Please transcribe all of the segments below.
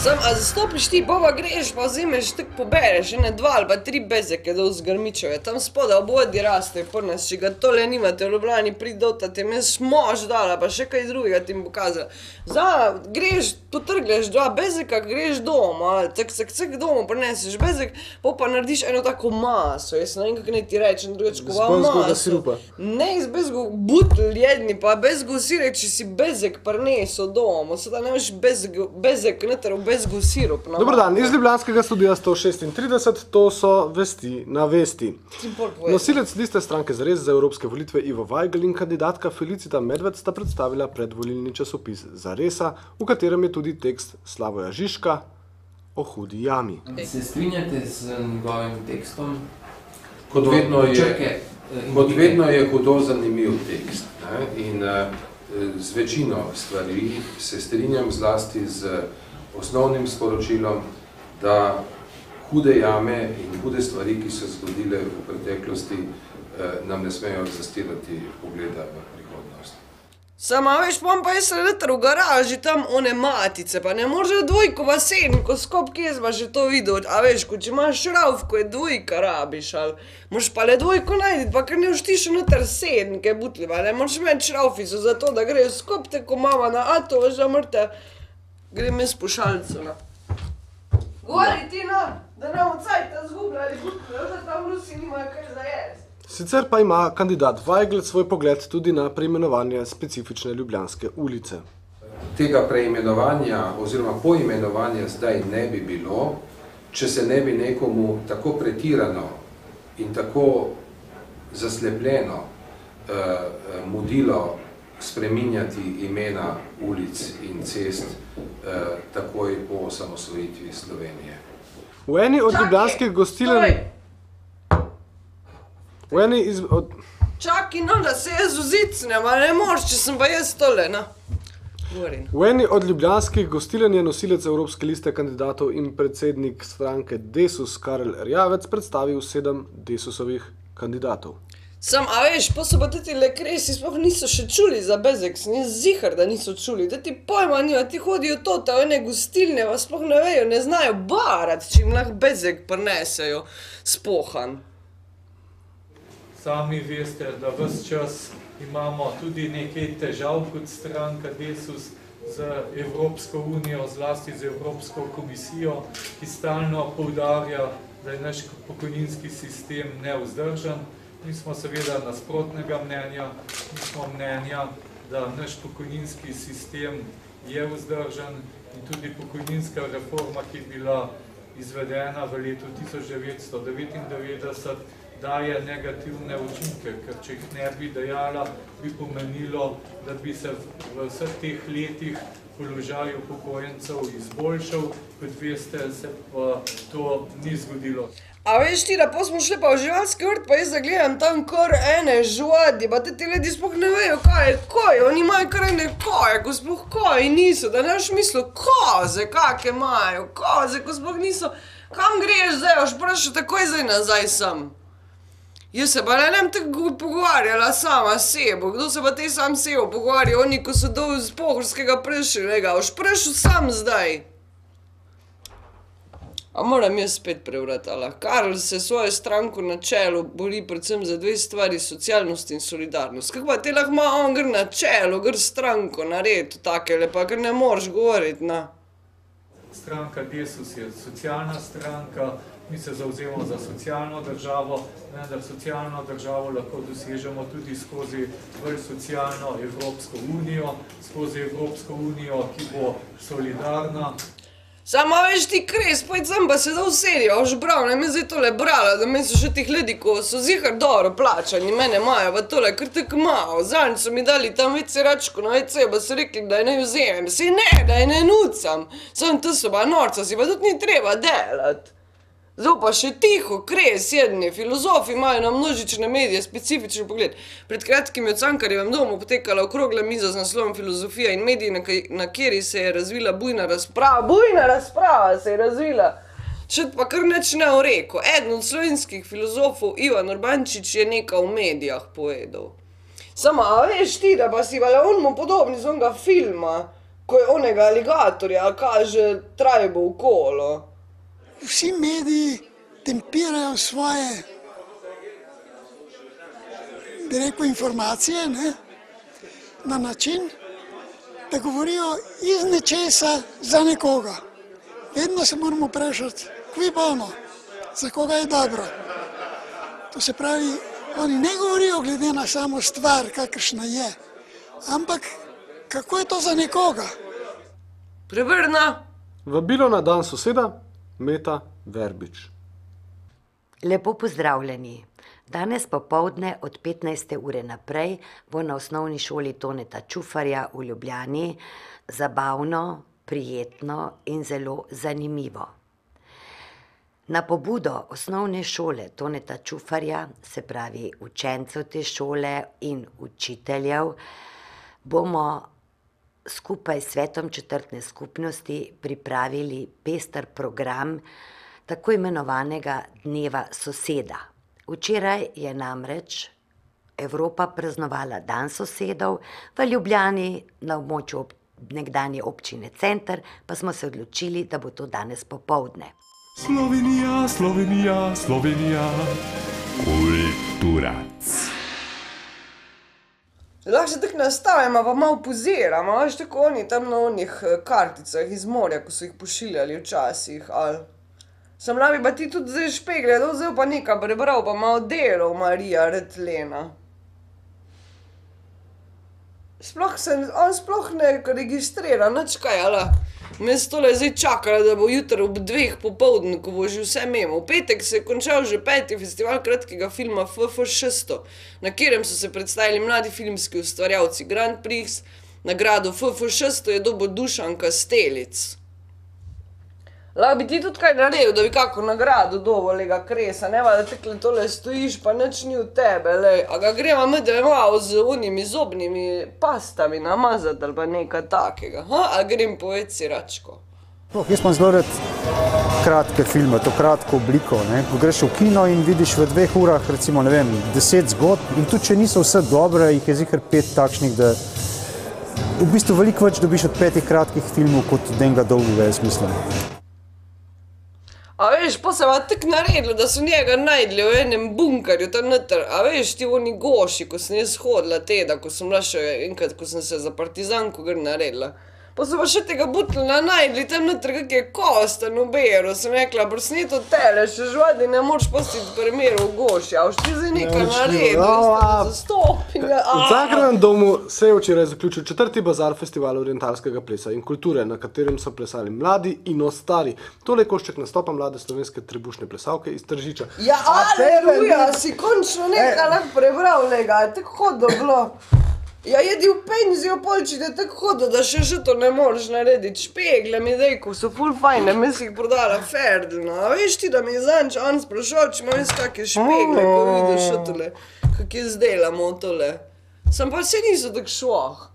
A zastopiš ti, bova greš, pa vzimeš, tako pobereš, ene 2 ali pa 3 bezeke dol z grmičeve, tam spoda obodi raste, prnas, če ga tole nimate v Ljubljani, prid dota, te me smož dala, pa še kaj drugega ti bom pokazala. Greš, potrgleš 2 bezeka, greš doma, cak doma, prineseš bezek, pa narediš eno tako maso, jaz ne vem, kako naj ti rečem, drugačkova maso. Iz bezgovega sirupa. Ne iz bezgov, butl jedni, pa bezgov sirek, če si bezek prinesel doma, sedaj ne veš bezek noter v bezgov sirup. Dobar dan, iz Ljubljanskega studia 136, to so Vesti na Vesti. Nosilec liste Stranke Zares za evropske volitve Ivo Vajgl in kandidatka Felicita Medved sta predstavila predvolilni časopis Zaresa, v katerem je tudi tekst Slavoja Žižka o hudi jami. Se strinjate z njegovim tekstom? Kot vedno je hudo zanimiv tekst, in z večino stvari se strinjam, zlasti z osnovnim sporočilom, da hude jame in hude stvari, ki so zgodile v preteklosti, nam ne smejo zastirati pogleda v prihodnost. Veš, pa jaz sem noter v garaži, tam one matice, pa ne može dvojkova senko, skop kje sva že to videl, a veš, ko če imaš šravko, je dvojka rabiš, ali moš pa le dvojko najditi, pa ker ne vštiš noter senke butljiva, ne moš imeti šravfico za to, da grejo skop te, ko mama na ato, veš, da mrte, grem jaz po šalcu, na. Govori ti, da ne bomo cajta zgubljali butljiva, da tam Rusi nimajo kaj za jesti. Sicer pa ima kandidat Vajgl svoj pogled tudi na preimenovanje specifične ljubljanske ulice. Tega preimenovanja oziroma poimenovanja zdaj ne bi bilo, če se ne bi nekomu tako pretirano in tako zaslepljeno mudilo spreminjati imena ulic in cest takoj po osamosvojitvi Slovenije. V eni od ljubljanskih gostiln... Čakaj, no, da se jaz vzicnem, a ne moš, če sem pa jaz tole, na. Govorim. V eni od ljubljanskih gostiln je nosilec Evropske liste kandidatov in predsednik stranke Desus Karel Erjavec predstavil 7 Desusovih kandidatov. A veš, pa so pa teti lekresi sploh niso še čuli za bezek, sem jaz zihar, da niso čuli, da ti pojma nima, ti hodijo to, v ene gostilne, pa sploh ne vejo, ne znajo barat, če jim lahko bezek prinesejo spohan. Sami veste, da ves čas imamo tudi nekaj težav kot stranka Desus z Evropsko unijo, zlasti z Evropsko komisijo, ki stalno poudarja, da je naš pokojninski sistem nevzdržen. Mi smo seveda nasprotnega mnenja, mi smo mnenja, da naš pokojninski sistem je vzdržen in tudi pokojninska reforma, ki je bila izvedena v letu 1999, daje negativne učinke, ker če jih ne bi dajala, bi pomenilo, da bi se v vseh teh letih položaj upokojencev izboljšal, kot veste, se pa to ni zgodilo. A veš ti, da pa smo šli pa v živalski vrt, pa jaz zagledam tam kar ene živadi, pa te ljudi sploh ne vejo, kaj je koj, oni imajo kar ene koje, ko sploh koji niso, da ne boš mislil, koze, kake imajo, koze, ko sploh niso, kam greš zdaj, boš prišel takoj zdaj nazaj sem. Jaz se pa ne vem tako pogovarjala sama s sebo, kdo se pa te sam s sebo pogovarja, oni, ko so dol z Pohorskega prišli, boš prišel sam zdaj. A moram jaz spet prevrati, Karl se svojo stranko na čelu bori predvsem za 2 stvari, socialnost in solidarnost. Kako pa te lahko ima on gr na čelu, gr stranko narediti takele, pa gr ne moreš govoriti, na. Stranka Desus je socialna stranka, mi se zavzemamo za socialno državo, vendar socialno državo lahko dosežemo tudi skozi bolj socialno Evropsko unijo, skozi Evropsko unijo, ki bo solidarna. Sama veš ti kres, pojd sem pa se da usedijo, boš bral, ne me zdaj tole brala, da me so še tih ljudi, ko so zihar dobro plačani, mene imajo pa tole kar tako malo, zadnjič so mi dali tam WC račko na WC, pa so rekli, da je ne vzemem, si ne, da je ne nucam, sem to so pa norca, si pa tudi ni treba delati. Zdaj pa še tiho, kres, jedni filozofi imajo na množične medije specifičen pogled. Pred kratkim je v Cankarjevem domu potekala okrogla miza z naslovom Filozofija in mediji, na kateri se je razvila bujna razprava se je razvila. Še pa kar nič ne o rekel. Eden od slovenskih filozofov, Ivan Urbančič, je nekaj v medijah povedal. Sama, a veš ti, da pa si vala onmu podobni z onega filma, ko je onega aligatorja, kaže trajbo v kolo. Vsi mediji tempirajo svoje, bi rekel, informacije, ne, na način, da govorijo iz nečesa za nekoga. Vedno se moramo vprašati, kvi bono, za koga je dobro. To se pravi, oni ne govorijo glede na samo stvar, kakršna je, ampak kako je to za nekoga. Prevrna. Vabilo na dan soseda, Meta Verbič. Lepo pozdravljeni. Danes popoldne od 15. ure naprej bo na osnovni šoli Toneta Čufarja v Ljubljani zabavno, prijetno in zelo zanimivo. Na pobudo osnovne šole Toneta Čufarja, se pravi učencev te šole in učiteljev, bomo skupaj s svetom četrtne skupnosti pripravili pester program tako imenovanega Dneva soseda. Včeraj je namreč Evropa praznovala Dan sosedov, v Ljubljani na območju nekdanje občine Center, pa smo se odločili, da bo to danes popoldne. Slovenija, Slovenija, Slovenija, kulturac. Lahko se tako nastavimo, pa malo poziramo, veš, tako oni tam na onih karticah iz morja, ko so jih pošiljali včasih, ali... Sem labi, pa ti tudi zdaj špegle, da vzel pa nekaj prebral, pa malo delov Marija Retlena. On sploh ne registrira, nič kaj, ala. Me se tole zdaj čakala, da bo jutro ob 2 popoldne, ko bo že vse mimo. V petek se je končal že 5. festival kratkega filma FF600, na katerem so se predstavili mladi filmski ustvarjalci Grand Prix. Nagrado FF600 je dobil Dušan Kastelic. Lahko bi ti tudi kaj naredil, da bi kako nagrado dobil, lega Kresa, ne, da tekle tole stojiš, pa nič ni v tebe, lej. A ga greva medve malo z unimi zobnimi pastami namazati ali pa nekaj takega, ali grem povedati si Račko? Jaz imam zelo rad kratke filme, to kratko obliko, ne. Ko greš v kino in vidiš v 2 urah, recimo, ne vem, 10 zgodb in tudi če niso vse dobre, jih je ziher 5 takšnih, da v bistvu veliko več dobiš od 5 kratkih filmov kot od enega dolgega, jaz mislim. A veš, pa se va tako naredilo, da so njega najdli v enem bunkerju tam noter. A veš, ti oni goši, ko sem jaz hodila teda, ko sem bila še enkrat, ko sem se za partizanko gr naredila. Pa so pa še tega butlina najdli tam noter, kak je kosten v beru. Sem rekla, prsneto tele, še žvadi ne moraš postiti primeru v goši. A už ti zdaj nekaj naredil, zastopinja. V Cankarjevem domu se je včeraj zaključil 4. bazar festivala orientalskega plesa in kulture, na katerem so plesali mladi in ostari. Tole je košček nastopa mlade slovenske trebušne plesalke iz Tržiča. Ja, aleluja, si končno nekaj lahko prebral, lega, je tako hodo bilo. Ja, jedi v penzijo polči, da je tako hodo, da še to ne moreš narediti. Špegle mi dej, ko so ful fajne, mi si jih prodala Ferdino. A veš ti, da mi je zanč on sprašal, če ima ves kakje špegle, ko vidiš še tole, kak je zdelamo tole. Sam pa se niso tak šloh.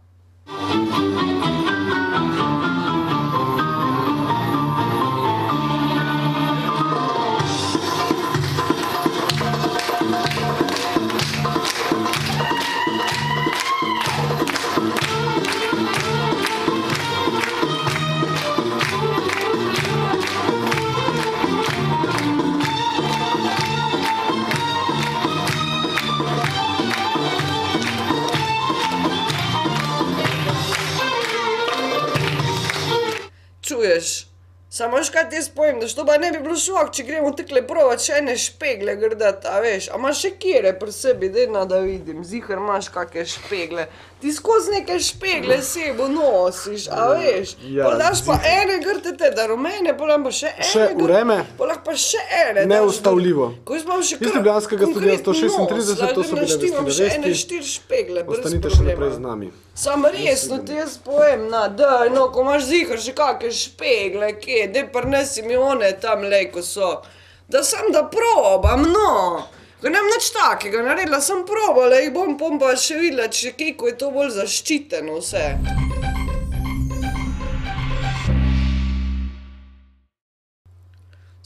Čuješ, samo veš kaj ti jaz povem, da što pa ne bi bilo šok, če gremo takle provat še ene špegle grdat, a veš, a imaš še kjere pri sebi, dejna da vidim, zihar imaš kakve špegle, ti skozi neke špegle sebo nosiš, a veš, pa daš pa ene grtete, da rumene, pa pa še ene še ureme, pa še ene, neustavljivo. Ko jaz imam še iz Ljubljanskega studia 136, to so bile vesti še ene 4 špegle, brez problema. Ostanite še naprej z nami. Sam resno ti jaz povem, daj, no, ko imaš zihar še kakve špegle, kje, dej prnesi mi one tam, lej, ko so, da sam da probam, no. Ko nemam nič takega naredila, sem probala, jih bom pa še videla, če kaj, ko je to bolj zaščiteno vse.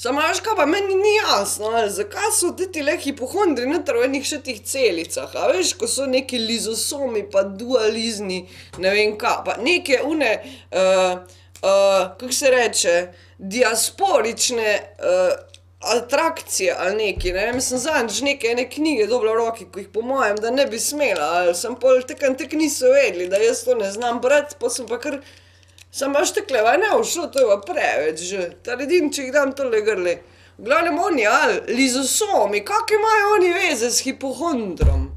Samo, veš kaj pa, meni ni jasno, zakaj so tile hipohondri noter v enih še tih celicah, a veš, ko so neki lizosomi, pa dualizni, ne vem kaj, pa neke kako se reče, diasporične atrakcije ali neki, ne vem, sem zadnjič neke ene knjige dobila v roki, ko jih po mojem, da ne bi smela, ali sem pol tek niso vedeli, da jaz to ne znam brati, pa sem pa kar, sem baš tekleva, ne všlo, to je pa preveč že, ta redim, če jih dam tole grli. V glavnem oni, ali lizosomi, kakve imajo oni veze s hipohondrom?